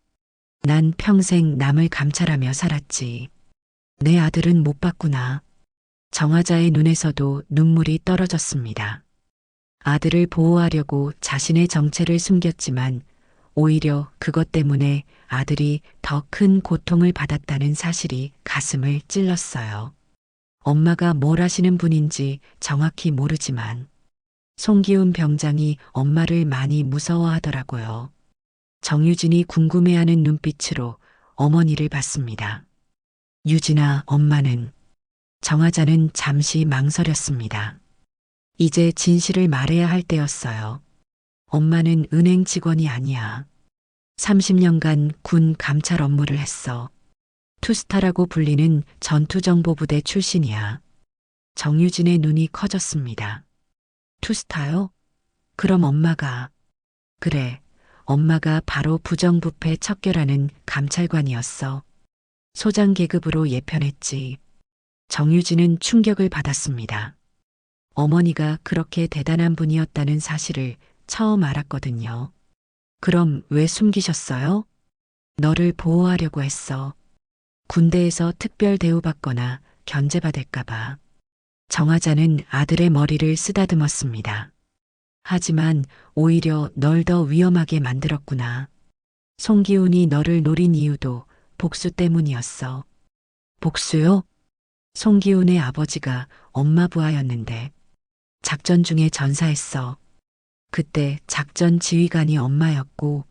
난 평생 남을 감찰하며 살았지. 내 아들은 못 봤구나. 정화자의 눈에서도 눈물이 떨어졌습니다. 아들을 보호하려고 자신의 정체를 숨겼지만 오히려 그것 때문에 아들이 더 큰 고통을 받았다는 사실이 가슴을 찔렀어요. 엄마가 뭘 하시는 분인지 정확히 모르지만 송기훈 병장이 엄마를 많이 무서워하더라고요. 정유진이 궁금해하는 눈빛으로 어머니를 봤습니다. 유진아, 엄마는. 정화자는 잠시 망설였습니다. 이제 진실을 말해야 할 때였어요. 엄마는 은행 직원이 아니야. 30년간 군 감찰 업무를 했어. 투스타라고 불리는 전투정보부대 출신이야. 정유진의 눈이 커졌습니다. 투스타요? 그럼 엄마가. 그래, 엄마가 바로 부정부패 척결하는 감찰관이었어. 소장 계급으로 예편했지. 정유진은 충격을 받았습니다. 어머니가 그렇게 대단한 분이었다는 사실을 처음 알았거든요. 그럼 왜 숨기셨어요? 너를 보호하려고 했어. 군대에서 특별 대우받거나 견제받을까봐. 정화자는 아들의 머리를 쓰다듬었습니다. 하지만 오히려 널 더 위험하게 만들었구나. 송기훈이 너를 노린 이유도 복수 때문이었어. 복수요? 송기훈의 아버지가 엄마 부하였는데 작전 중에 전사했어. 그때 작전 지휘관이 엄마였고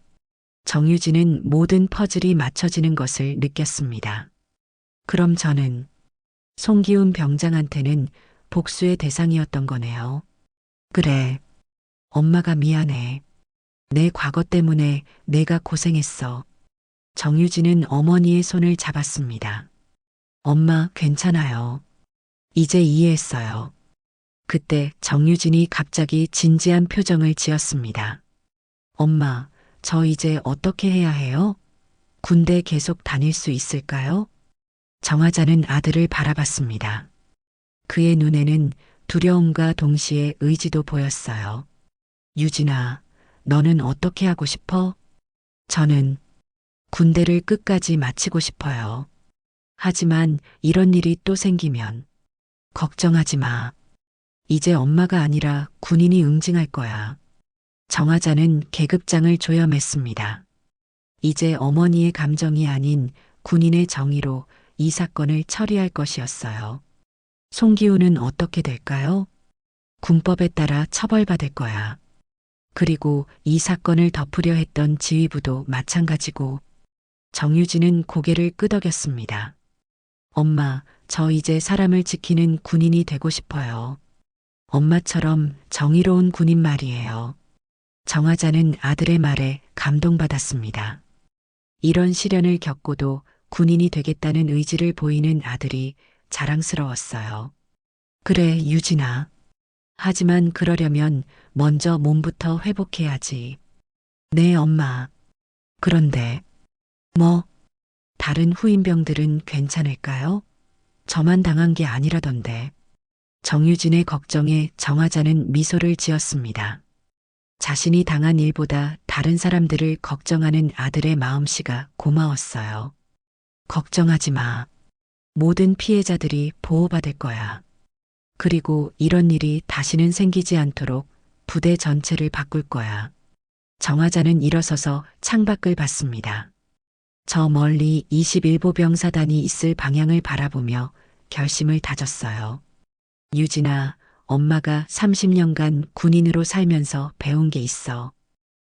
정유진은 모든 퍼즐이 맞춰지는 것을 느꼈습니다. 그럼 저는 송기훈 병장한테는 복수의 대상이었던 거네요. 그래. 엄마가 미안해. 내 과거 때문에 내가 고생했어. 정유진은 어머니의 손을 잡았습니다. 엄마, 괜찮아요. 이제 이해했어요. 그때 정유진이 갑자기 진지한 표정을 지었습니다. 엄마, 저 이제 어떻게 해야 해요? 군대 계속 다닐 수 있을까요? 정화자는 아들을 바라봤습니다. 그의 눈에는 두려움과 동시에 의지도 보였어요. 유진아, 너는 어떻게 하고 싶어? 저는 군대를 끝까지 마치고 싶어요. 하지만 이런 일이 또 생기면 걱정하지 마. 이제 엄마가 아니라 군인이 응징할 거야. 정화자는 계급장을 조염했습니다. 이제 어머니의 감정이 아닌 군인의 정의로 이 사건을 처리할 것이었어요. 송기훈은 어떻게 될까요? 군법에 따라 처벌받을 거야. 그리고 이 사건을 덮으려 했던 지휘부도 마찬가지고. 정유진은 고개를 끄덕였습니다. 엄마, 저 이제 사람을 지키는 군인이 되고 싶어요. 엄마처럼 정의로운 군인 말이에요. 정화자는 아들의 말에 감동받았습니다. 이런 시련을 겪고도 군인이 되겠다는 의지를 보이는 아들이 자랑스러웠어요. 그래, 유진아. 하지만 그러려면 먼저 몸부터 회복해야지. 네, 엄마. 그런데, 다른 후임병들은 괜찮을까요? 저만 당한 게 아니라던데. 정유진의 걱정에 정화자는 미소를 지었습니다. 자신이 당한 일보다 다른 사람들을 걱정하는 아들의 마음씨가 고마웠어요. 걱정하지 마. 모든 피해자들이 보호받을 거야. 그리고 이런 일이 다시는 생기지 않도록 부대 전체를 바꿀 거야. 정화자는 일어서서 창밖을 봤습니다. 저 멀리 21보 병사단이 있을 방향을 바라보며 결심을 다졌어요. 유진아, 엄마가 30년간 군인으로 살면서 배운 게 있어.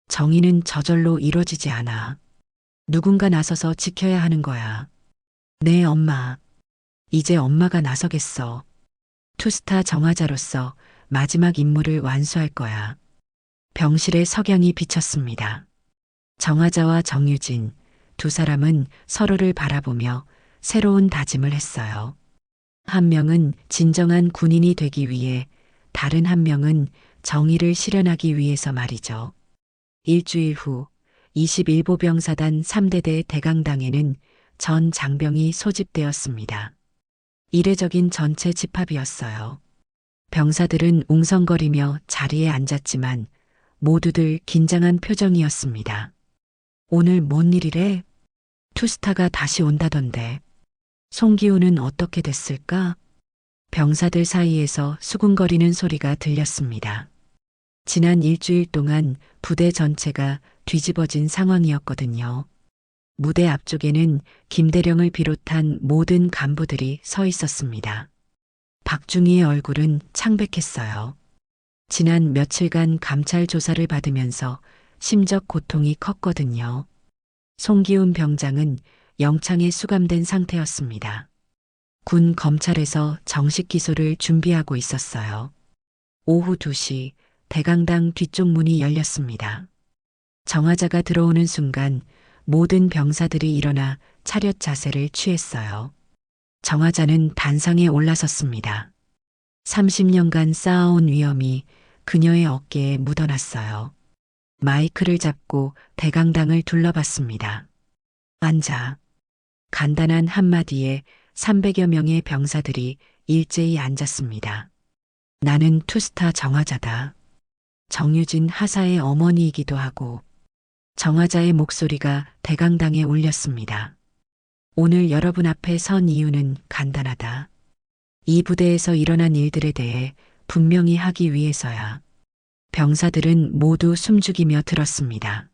정의는 저절로 이루어지지 않아. 누군가 나서서 지켜야 하는 거야. 네, 엄마. 이제 엄마가 나서겠어. 투스타 정화자로서 마지막 임무를 완수할 거야. 병실에 석양이 비쳤습니다. 정화자와 정유진, 두 사람은 서로를 바라보며 새로운 다짐을 했어요. 한 명은 진정한 군인이 되기 위해, 다른 한 명은 정의를 실현하기 위해서 말이죠. 일주일 후 21보 병사단 3대대 대강당에는 전 장병이 소집되었습니다. 이례적인 전체 집합이었어요. 병사들은 웅성거리며 자리에 앉았지만 모두들 긴장한 표정이었습니다. 오늘 뭔 일이래? 투스타가 다시 온다던데. 송기훈은 어떻게 됐을까? 병사들 사이에서 수군거리는 소리가 들렸습니다. 지난 일주일 동안 부대 전체가 뒤집어진 상황이었거든요. 무대 앞쪽에는 김대령을 비롯한 모든 간부들이 서 있었습니다. 박중희의 얼굴은 창백했어요. 지난 며칠간 감찰 조사를 받으면서 심적 고통이 컸거든요. 송기훈 병장은 영창에 수감된 상태였습니다. 군 검찰에서 정식 기소를 준비하고 있었어요. 오후 2시 대강당 뒤쪽 문이 열렸습니다. 정화자가 들어오는 순간 모든 병사들이 일어나 차렷 자세를 취했어요. 정화자는 단상에 올라섰습니다. 30년간 쌓아온 위엄이 그녀의 어깨에 묻어났어요. 마이크를 잡고 대강당을 둘러봤습니다. 앉아. 간단한 한마디에 300여 명의 병사들이 일제히 앉았습니다. 나는 투스타 정화자다. 정유진 하사의 어머니이기도 하고. 정화자의 목소리가 대강당에 울렸습니다. 오늘 여러분 앞에 선 이유는 간단하다. 이 부대에서 일어난 일들에 대해 분명히 하기 위해서야. 병사들은 모두 숨죽이며 들었습니다.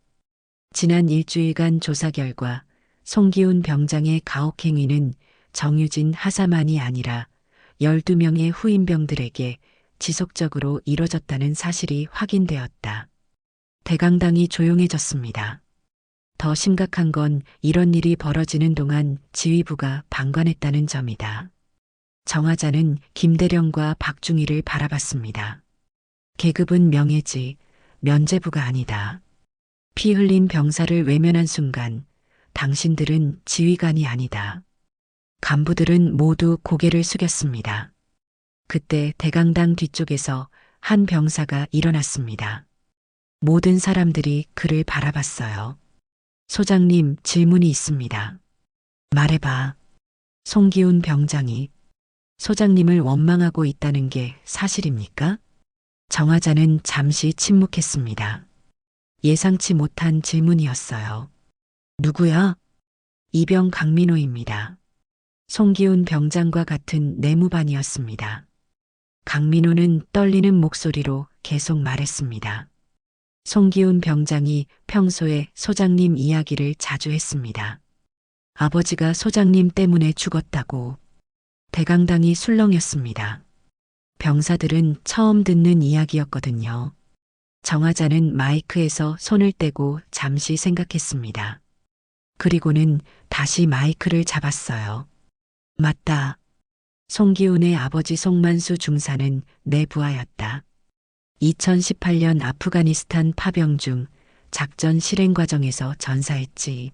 지난 일주일간 조사 결과 송기훈 병장의 가혹행위는 정유진 하사만이 아니라 12명의 후임병들에게 지속적으로 이뤄졌다는 사실이 확인되었다. 대강당이 조용해졌습니다. 더 심각한 건 이런 일이 벌어지는 동안 지휘부가 방관했다는 점이다. 정화자는 김대령과 박중희를 바라봤습니다. 계급은 명예지, 면제부가 아니다. 피 흘린 병사를 외면한 순간 당신들은 지휘관이 아니다. 간부들은 모두 고개를 숙였습니다. 그때 대강당 뒤쪽에서 한 병사가 일어났습니다. 모든 사람들이 그를 바라봤어요. 소장님, 질문이 있습니다. 말해봐. 송기훈 병장이 소장님을 원망하고 있다는 게 사실입니까? 정화자는 잠시 침묵했습니다. 예상치 못한 질문이었어요. 누구야? 이병 강민호입니다. 송기훈 병장과 같은 내무반이었습니다. 강민호는 떨리는 목소리로 계속 말했습니다. 송기훈 병장이 평소에 소장님 이야기를 자주 했습니다. 아버지가 소장님 때문에 죽었다고. 대강당이 술렁였습니다. 병사들은 처음 듣는 이야기였거든요. 정화자는 마이크에서 손을 떼고 잠시 생각했습니다. 그리고는 다시 마이크를 잡았어요. 맞다. 송기훈의 아버지 송만수 중사는 내 부하였다. 2018년 아프가니스탄 파병 중 작전 실행 과정에서 전사했지.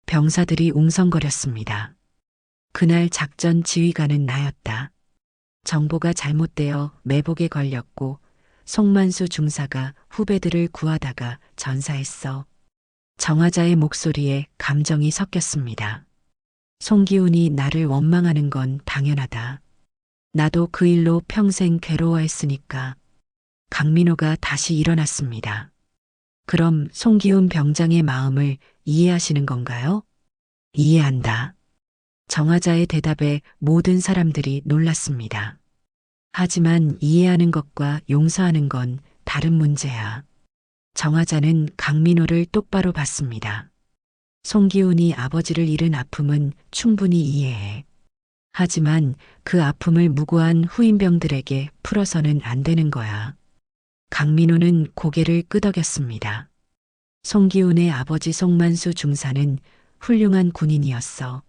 병사들이 웅성거렸습니다. 그날 작전 지휘관은 나였다. 정보가 잘못되어 매복에 걸렸고 송만수 중사가 후배들을 구하다가 전사했어. 정화자의 목소리에 감정이 섞였습니다. 송기훈이 나를 원망하는 건 당연하다. 나도 그 일로 평생 괴로워했으니까. 강민호가 다시 일어났습니다. 그럼 송기훈 병장의 마음을 이해하시는 건가요? 이해한다. 정화자의 대답에 모든 사람들이 놀랐습니다. 하지만 이해하는 것과 용서하는 건 다른 문제야. 정화자는 강민호를 똑바로 봤습니다. 송기훈이 아버지를 잃은 아픔은 충분히 이해해. 하지만 그 아픔을 무고한 후임병들에게 풀어서는 안 되는 거야. 강민호는 고개를 끄덕였습니다. 송기훈의 아버지 송만수 중사는 훌륭한 군인이었어.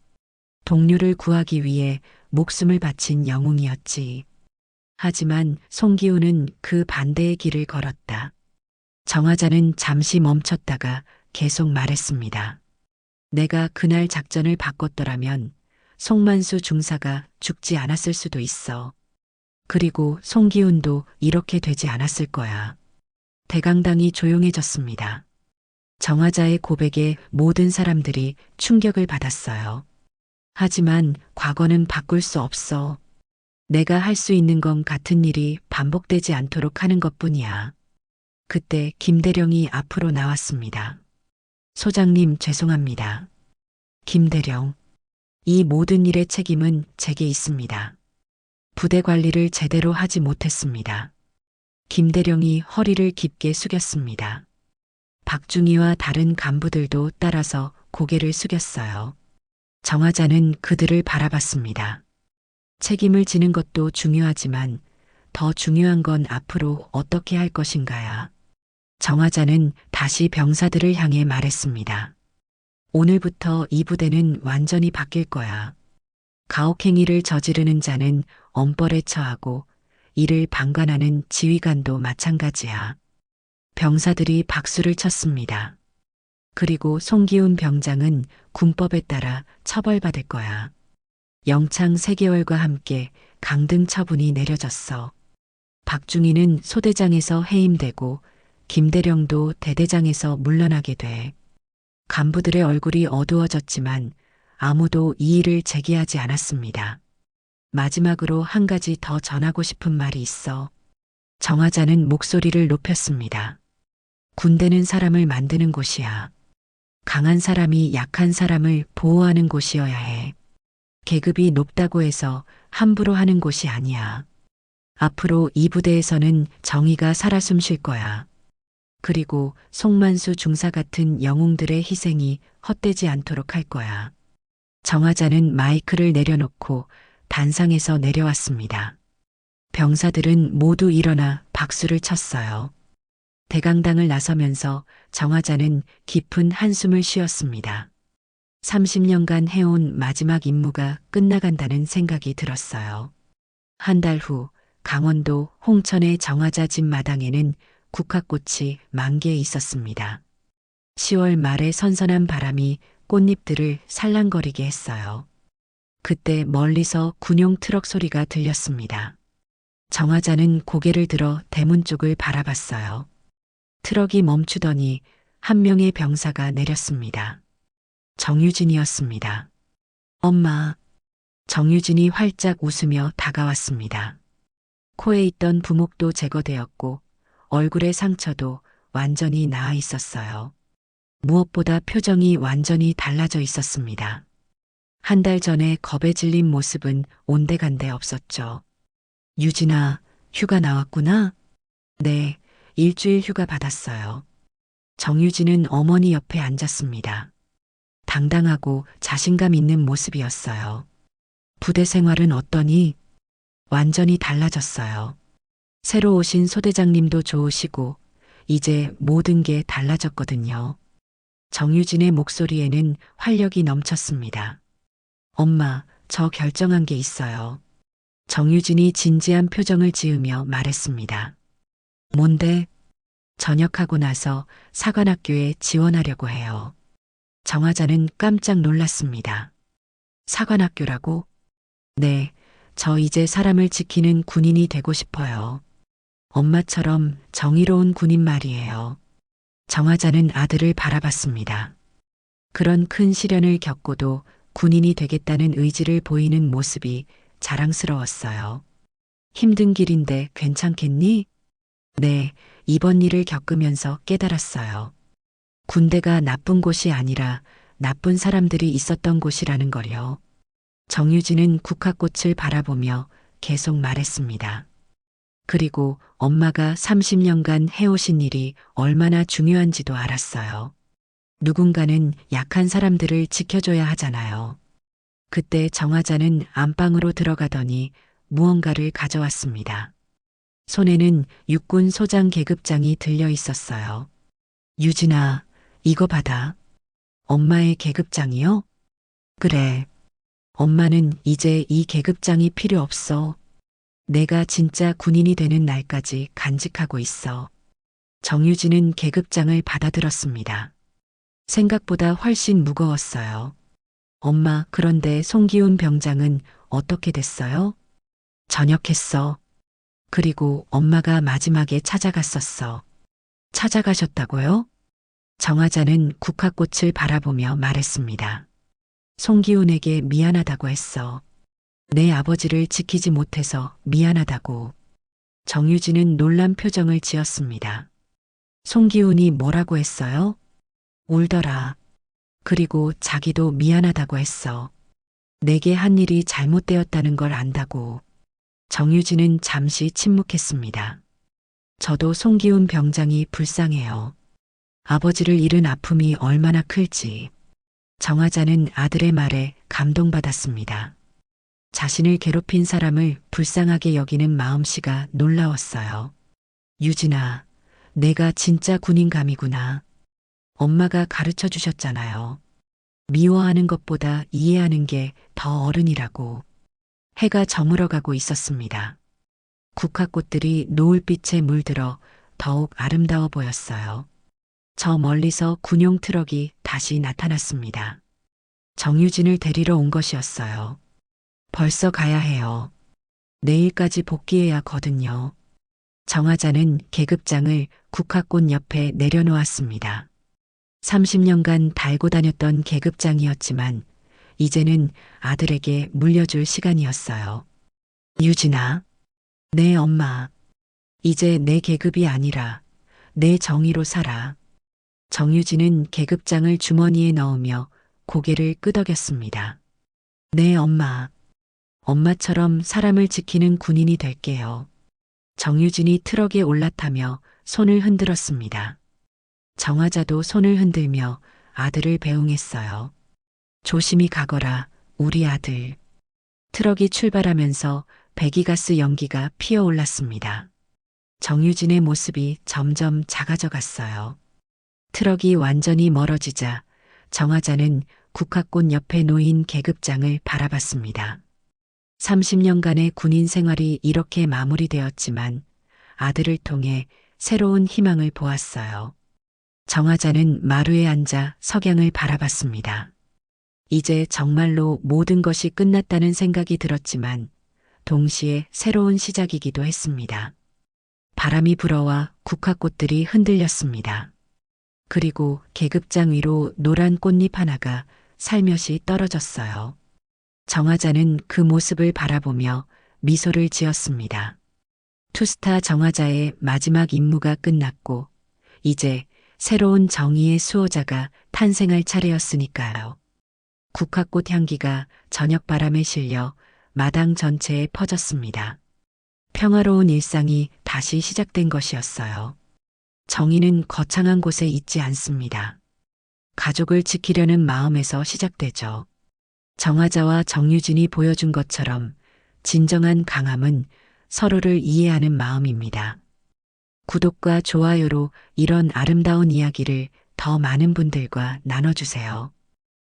동료를 구하기 위해 목숨을 바친 영웅이었지. 하지만 송기훈은 그 반대의 길을 걸었다. 정화자는 잠시 멈췄다가 계속 말했습니다. 내가 그날 작전을 바꿨더라면 송만수 중사가 죽지 않았을 수도 있어. 그리고 송기훈도 이렇게 되지 않았을 거야. 대강당이 조용해졌습니다. 정화자의 고백에 모든 사람들이 충격을 받았어요. 하지만 과거는 바꿀 수 없어. 내가 할 수 있는 건 같은 일이 반복되지 않도록 하는 것뿐이야. 그때 김대령이 앞으로 나왔습니다. 소장님, 죄송합니다. 김대령, 이 모든 일의 책임은 제게 있습니다. 부대 관리를 제대로 하지 못했습니다. 김대령이 허리를 깊게 숙였습니다. 박중희와 다른 간부들도 따라서 고개를 숙였어요. 정화자는 그들을 바라봤습니다. 책임을 지는 것도 중요하지만 더 중요한 건 앞으로 어떻게 할 것인가야. 정화자는 다시 병사들을 향해 말했습니다. 오늘부터 이 부대는 완전히 바뀔 거야. 가혹행위를 저지르는 자는 엄벌에 처하고 이를 방관하는 지휘관도 마찬가지야. 병사들이 박수를 쳤습니다. 그리고 송기훈 병장은 군법에 따라 처벌받을 거야. 영창 3개월과 함께 강등 처분이 내려졌어. 박중희는 소대장에서 해임되고 김대령도 대대장에서 물러나게 돼. 간부들의 얼굴이 어두워졌지만 아무도 이의를 제기하지 않았습니다. 마지막으로 한 가지 더 전하고 싶은 말이 있어. 정화자는 목소리를 높였습니다. 군대는 사람을 만드는 곳이야. 강한 사람이 약한 사람을 보호하는 곳이어야 해. 계급이 높다고 해서 함부로 하는 곳이 아니야. 앞으로 이 부대에서는 정의가 살아 숨쉴 거야. 그리고 송만수 중사 같은 영웅들의 희생이 헛되지 않도록 할 거야. 정화자는 마이크를 내려놓고 단상에서 내려왔습니다. 병사들은 모두 일어나 박수를 쳤어요. 대강당을 나서면서 정화자는 깊은 한숨을 쉬었습니다. 30년간 해온 마지막 임무가 끝나간다는 생각이 들었어요. 한 달 후 강원도 홍천의 정화자 집 마당에는 국화꽃이 만개해 있었습니다. 10월 말의 선선한 바람이 꽃잎들을 살랑거리게 했어요. 그때 멀리서 군용 트럭 소리가 들렸습니다. 정화자는 고개를 들어 대문 쪽을 바라봤어요. 트럭이 멈추더니 한 명의 병사가 내렸습니다. 정유진이었습니다. 엄마. 정유진이 활짝 웃으며 다가왔습니다. 코에 있던 부목도 제거되었고 얼굴의 상처도 완전히 나아 있었어요. 무엇보다 표정이 완전히 달라져 있었습니다. 한 달 전에 겁에 질린 모습은 온데간데 없었죠. 유진아, 휴가 나왔구나? 네, 일주일 휴가 받았어요. 정유진은 어머니 옆에 앉았습니다. 당당하고 자신감 있는 모습이었어요. 부대 생활은 어떠니? 완전히 달라졌어요. 새로 오신 소대장님도 좋으시고 이제 모든 게 달라졌거든요. 정유진의 목소리에는 활력이 넘쳤습니다. 엄마, 저 결정한 게 있어요. 정유진이 진지한 표정을 지으며 말했습니다. 뭔데? 전역하고 나서 사관학교에 지원하려고 해요. 정화자는 깜짝 놀랐습니다. 사관학교라고? 네, 저 이제 사람을 지키는 군인이 되고 싶어요. 엄마처럼 정의로운 군인 말이에요. 정화자는 아들을 바라봤습니다. 그런 큰 시련을 겪고도 군인이 되겠다는 의지를 보이는 모습이 자랑스러웠어요. 힘든 길인데 괜찮겠니? 네, 이번 일을 겪으면서 깨달았어요. 군대가 나쁜 곳이 아니라 나쁜 사람들이 있었던 곳이라는 걸요. 정유진은 국화꽃을 바라보며 계속 말했습니다. 그리고 엄마가 30년간 해오신 일이 얼마나 중요한지도 알았어요. 누군가는 약한 사람들을 지켜줘야 하잖아요. 그때 정화자는 안방으로 들어가더니 무언가를 가져왔습니다. 손에는 육군 소장 계급장이 들려 있었어요. 유진아, 이거 받아. 엄마의 계급장이요? 그래. 엄마는 이제 이 계급장이 필요 없어. 내가 진짜 군인이 되는 날까지 간직하고 있어. 정유진은 계급장을 받아들었습니다. 생각보다 훨씬 무거웠어요. 엄마, 그런데 송기훈 병장은 어떻게 됐어요? 전역했어. 그리고 엄마가 마지막에 찾아갔었어. 찾아가셨다고요? 정화자는 국화꽃을 바라보며 말했습니다. 송기훈에게 미안하다고 했어. 내 아버지를 지키지 못해서 미안하다고. 정유진은 놀란 표정을 지었습니다. 송기훈이 뭐라고 했어요? 울더라. 그리고 자기도 미안하다고 했어. 내게 한 일이 잘못되었다는 걸 안다고. 정유진은 잠시 침묵했습니다. 저도 송기훈 병장이 불쌍해요. 아버지를 잃은 아픔이 얼마나 클지. 정화자는 아들의 말에 감동받았습니다. 자신을 괴롭힌 사람을 불쌍하게 여기는 마음씨가 놀라웠어요. 유진아, 내가 진짜 군인감이구나. 엄마가 가르쳐 주셨잖아요. 미워하는 것보다 이해하는 게 더 어른이라고. 해가 저물어가고 있었습니다. 국화꽃들이 노을빛에 물들어 더욱 아름다워 보였어요. 저 멀리서 군용 트럭이 다시 나타났습니다. 정유진을 데리러 온 것이었어요. 벌써 가야 해요. 내일까지 복귀해야거든요. 정화자는 계급장을 국화꽃 옆에 내려놓았습니다. 30년간 달고 다녔던 계급장이었지만 이제는 아들에게 물려줄 시간이었어요. 유진아, 네 엄마. 이제 내 계급이 아니라 내 정의로 살아. 정유진은 계급장을 주머니에 넣으며 고개를 끄덕였습니다. 네 엄마. 엄마처럼 사람을 지키는 군인이 될게요. 정유진이 트럭에 올라타며 손을 흔들었습니다. 정화자도 손을 흔들며 아들을 배웅했어요. 조심히 가거라, 우리 아들. 트럭이 출발하면서 배기가스 연기가 피어올랐습니다. 정유진의 모습이 점점 작아져 갔어요. 트럭이 완전히 멀어지자 정화자는 국화꽃 옆에 놓인 계급장을 바라봤습니다. 30년간의 군인 생활이 이렇게 마무리되었지만 아들을 통해 새로운 희망을 보았어요. 정화자는 마루에 앉아 석양을 바라봤습니다. 이제 정말로 모든 것이 끝났다는 생각이 들었지만 동시에 새로운 시작이기도 했습니다. 바람이 불어와 국화꽃들이 흔들렸습니다. 그리고 계급장 위로 노란 꽃잎 하나가 살며시 떨어졌어요. 정화자는 그 모습을 바라보며 미소를 지었습니다. 투스타 정화자의 마지막 임무가 끝났고 이제 새로운 정의의 수호자가 탄생할 차례였으니까요. 국화꽃 향기가 저녁 바람에 실려 마당 전체에 퍼졌습니다. 평화로운 일상이 다시 시작된 것이었어요. 정의는 거창한 곳에 있지 않습니다. 가족을 지키려는 마음에서 시작되죠. 정화자와 정유진이 보여준 것처럼 진정한 강함은 서로를 이해하는 마음입니다. 구독과 좋아요로 이런 아름다운 이야기를 더 많은 분들과 나눠주세요.